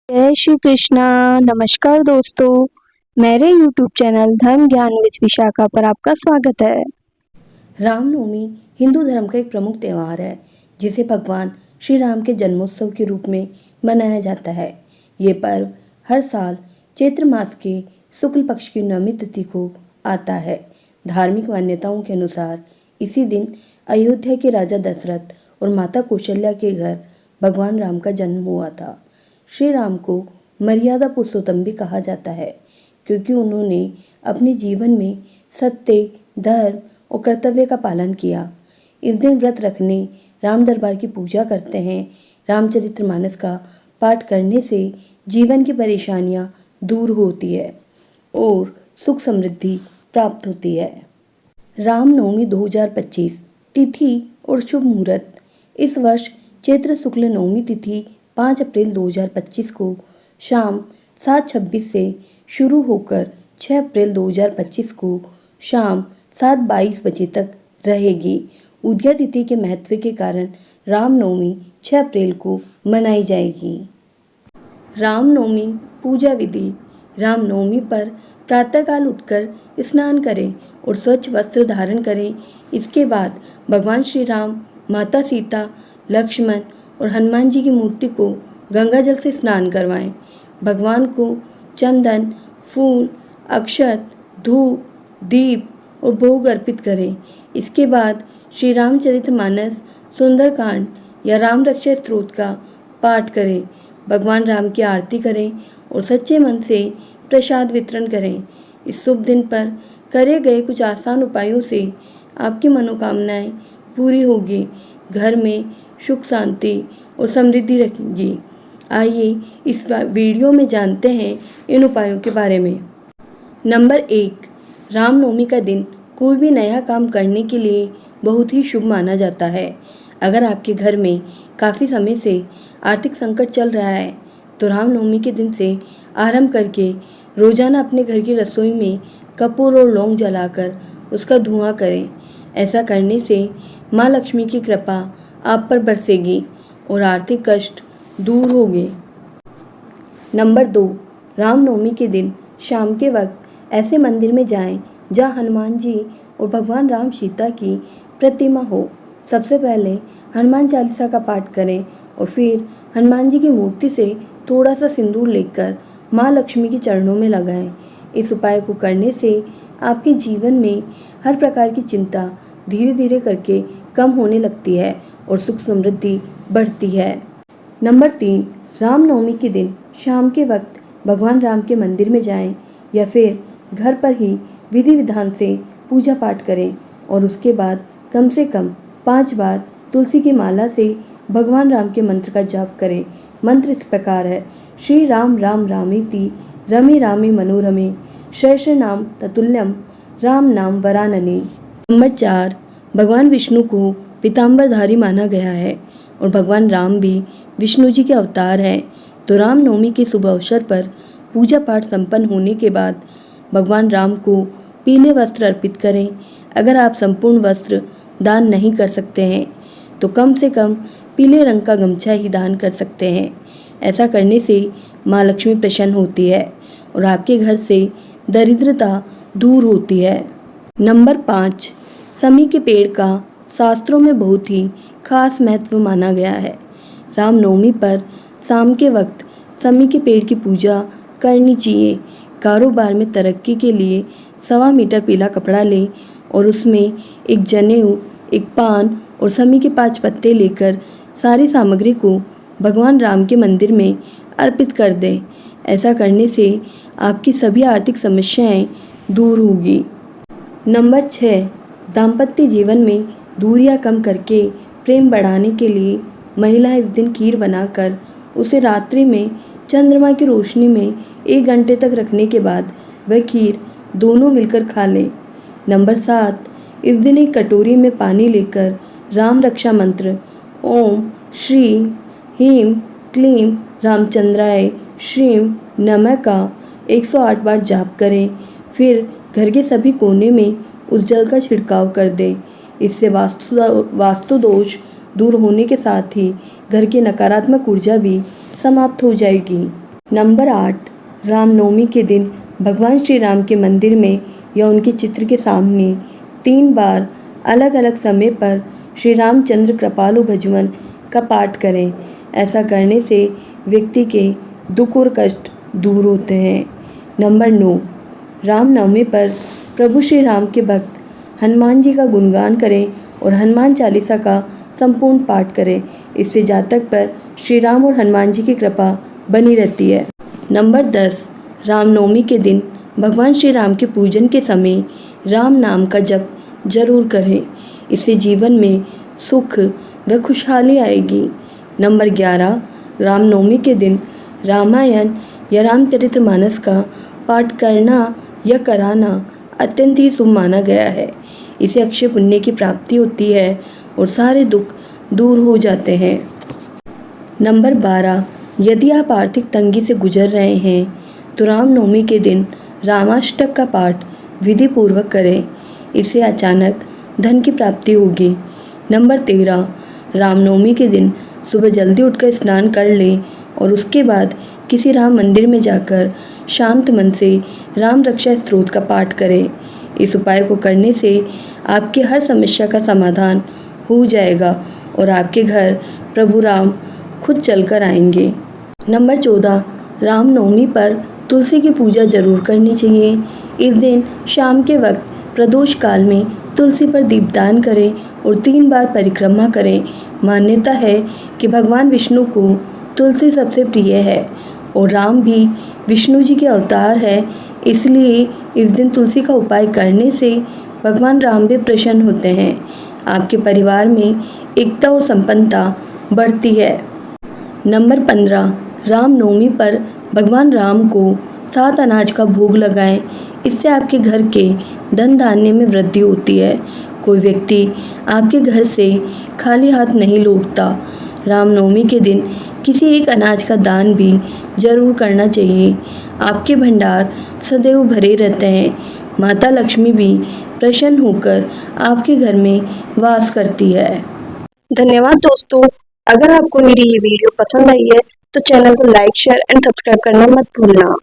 जय श्री कृष्णा। नमस्कार दोस्तों, मेरे YouTube चैनल धर्म ज्ञान विद विशाखा पर आपका स्वागत है। रामनवमी हिंदू धर्म का एक प्रमुख त्यौहार है जिसे भगवान श्री राम के जन्मोत्सव के रूप में मनाया जाता है। ये पर्व हर साल चैत्र मास के शुक्ल पक्ष की नवमी तिथि को आता है। धार्मिक मान्यताओं के अनुसार इसी दिन अयोध्या के राजा दशरथ और माता कौशल्या के घर भगवान राम का जन्म हुआ था। श्री राम को मर्यादा पुरुषोत्तम भी कहा जाता है क्योंकि उन्होंने अपने जीवन में सत्य, धर्म और कर्तव्य का पालन किया। इस दिन व्रत रखने, राम दरबार की पूजा करते हैं। रामचरितमानस का पाठ करने से जीवन की परेशानियां दूर होती है और सुख समृद्धि प्राप्त होती है। रामनवमी 2025 तिथि और शुभ मुहूर्त। इस वर्ष चैत्र शुक्ल नवमी तिथि 5 अप्रैल 2025 को शाम 7:26 से शुरू होकर 6 अप्रैल 2025 को शाम 7:22 बजे तक रहेगी। उदया तिथि के महत्व के कारण रामनवमी 6 अप्रैल को मनाई जाएगी। रामनवमी पूजा विधि। रामनवमी पर प्रातःकाल उठकर स्नान करें और स्वच्छ वस्त्र धारण करें। इसके बाद भगवान श्री राम, माता सीता, लक्ष्मण और हनुमान जी की मूर्ति को गंगा जल से स्नान करवाएं। भगवान को चंदन, फूल, अक्षत, धूप, दीप और भोग अर्पित करें। इसके बाद श्री रामचरितमानस, सुंदरकांड या राम रक्षा स्तोत्र का पाठ करें। भगवान राम की आरती करें और सच्चे मन से प्रसाद वितरण करें। इस शुभ दिन पर करे गए कुछ आसान उपायों से आपकी मनोकामनाएं पूरी होगी। घर में सुख, शांति और समृद्धि रहेगी। आइए इस वीडियो में जानते हैं इन उपायों के बारे में। नंबर 1, रामनवमी का दिन कोई भी नया काम करने के लिए बहुत ही शुभ माना जाता है। अगर आपके घर में काफ़ी समय से आर्थिक संकट चल रहा है तो रामनवमी के दिन से आरंभ करके रोजाना अपने घर की रसोई में कपूर और लौंग जलाकर उसका धुआं करें। ऐसा करने से माँ लक्ष्मी की कृपा आप पर बरसेगी और आर्थिक कष्ट दूर होंगे। नंबर 2, रामनवमी के दिन शाम के वक्त ऐसे मंदिर में जाएं जहां हनुमान जी और भगवान राम सीता की प्रतिमा हो। सबसे पहले हनुमान चालीसा का पाठ करें और फिर हनुमान जी की मूर्ति से थोड़ा सा सिंदूर लेकर माँ लक्ष्मी के चरणों में लगाएं। इस उपाय को करने से आपके जीवन में हर प्रकार की चिंता धीरे धीरे करके कम होने लगती है और सुख समृद्धि बढ़ती है। नंबर 3, रामनवमी के दिन शाम के वक्त भगवान राम के मंदिर में जाएं या फिर घर पर ही विधि विधान से पूजा पाठ करें और उसके बाद कम से कम 5 बार तुलसी की माला से भगवान राम के मंत्र का जाप करें। मंत्र इस प्रकार है: श्री राम राम रामेति रमे रामे मनोरमे सहस्र नाम ततुल्यम राम नाम वरानने। नंबर 4, भगवान विष्णु को पीताम्बरधारी माना गया है और भगवान राम भी विष्णु जी के अवतार हैं। तो रामनवमी के शुभ अवसर पर पूजा पाठ संपन्न होने के बाद भगवान राम को पीले वस्त्र अर्पित करें। अगर आप संपूर्ण वस्त्र दान नहीं कर सकते हैं तो कम से कम पीले रंग का गमछा ही दान कर सकते हैं। ऐसा करने से माँ लक्ष्मी प्रसन्न होती है और आपके घर से दरिद्रता दूर होती है। नंबर 5, समी के पेड़ का शास्त्रों में बहुत ही खास महत्व माना गया है। रामनवमी पर शाम के वक्त समी के पेड़ की पूजा करनी चाहिए। कारोबार में तरक्की के लिए 1.25 मीटर पीला कपड़ा लें और उसमें एक जनेऊ, एक पान और समी के 5 पत्ते लेकर सारी सामग्री को भगवान राम के मंदिर में अर्पित कर दें। ऐसा करने से आपकी सभी आर्थिक समस्याएं दूर होगी। नंबर 6, दाम्पत्य जीवन में दूरियां कम करके प्रेम बढ़ाने के लिए महिलाएं इस दिन खीर बनाकर उसे रात्रि में चंद्रमा की रोशनी में 1 घंटे तक रखने के बाद वह खीर दोनों मिलकर खा लें। नंबर 7, इस दिन एक कटोरी में पानी लेकर राम रक्षा मंत्र ओम श्री ह्रीं क्लीं रामचंद्राय श्रीं नमः का 108 बार जाप करें। फिर घर के सभी कोने में उस जल का छिड़काव कर दें। इससे वास्तु दोष दूर होने के साथ ही घर की नकारात्मक ऊर्जा भी समाप्त हो जाएगी। नंबर 8, रामनवमी के दिन भगवान श्री राम के मंदिर में या उनके चित्र के सामने 3 बार अलग अलग समय पर श्री रामचंद्र कृपालु भजवन का पाठ करें। ऐसा करने से व्यक्ति के दुख और कष्ट दूर होते हैं। नंबर 9, रामनवमी पर प्रभु श्री राम के भक्त हनुमान जी का गुणगान करें और हनुमान चालीसा का संपूर्ण पाठ करें। इससे जातक पर श्री राम और हनुमान जी की कृपा बनी रहती है। नंबर 10, रामनवमी के दिन भगवान श्री राम के पूजन के समय राम नाम का जप जरूर करें। इससे जीवन में सुख व खुशहाली आएगी। नंबर 11, रामनवमी के दिन रामायण या रामचरितमानस का पाठ करना या कराना अत्यंत ही शुभ माना गया है। इसे अक्षय पुण्य की प्राप्ति होती है और सारे दुख दूर हो जाते हैं। नंबर 12, यदि आप आर्थिक तंगी से गुजर रहे हैं तो रामनवमी के दिन रामाष्टक का पाठ विधि पूर्वक करें। इससे अचानक धन की प्राप्ति होगी। नंबर 13, रामनवमी के दिन सुबह जल्दी उठकर स्नान कर लें और उसके बाद किसी राम मंदिर में जाकर शांत मन से राम रक्षा स्तोत्र का पाठ करें। इस उपाय को करने से आपकी हर समस्या का समाधान हो जाएगा और आपके घर प्रभु राम खुद चलकर आएंगे। नंबर 14, रामनवमी पर तुलसी की पूजा जरूर करनी चाहिए। इस दिन शाम के वक्त प्रदोष काल में तुलसी पर दीपदान करें और 3 बार परिक्रमा करें। मान्यता है कि भगवान विष्णु को तुलसी सबसे प्रिय है और राम भी विष्णु जी के अवतार है, इसलिए इस दिन तुलसी का उपाय करने से भगवान राम भी प्रसन्न होते हैं। आपके परिवार में एकता और संपन्नता बढ़ती है। नंबर 15, रामनवमी पर भगवान राम को 7 अनाज का भोग लगाएं। इससे आपके घर के धन धान्य में वृद्धि होती है। कोई व्यक्ति आपके घर से खाली हाथ नहीं लौटता। रामनवमी के दिन किसी एक अनाज का दान भी जरूर करना चाहिए। आपके भंडार सदैव भरे रहते हैं। माता लक्ष्मी भी प्रसन्न होकर आपके घर में वास करती है। धन्यवाद दोस्तों। अगर आपको मेरी ये वीडियो पसंद आई है तो चैनल को लाइक, शेयर एंड सब्सक्राइब करना मत भूलना।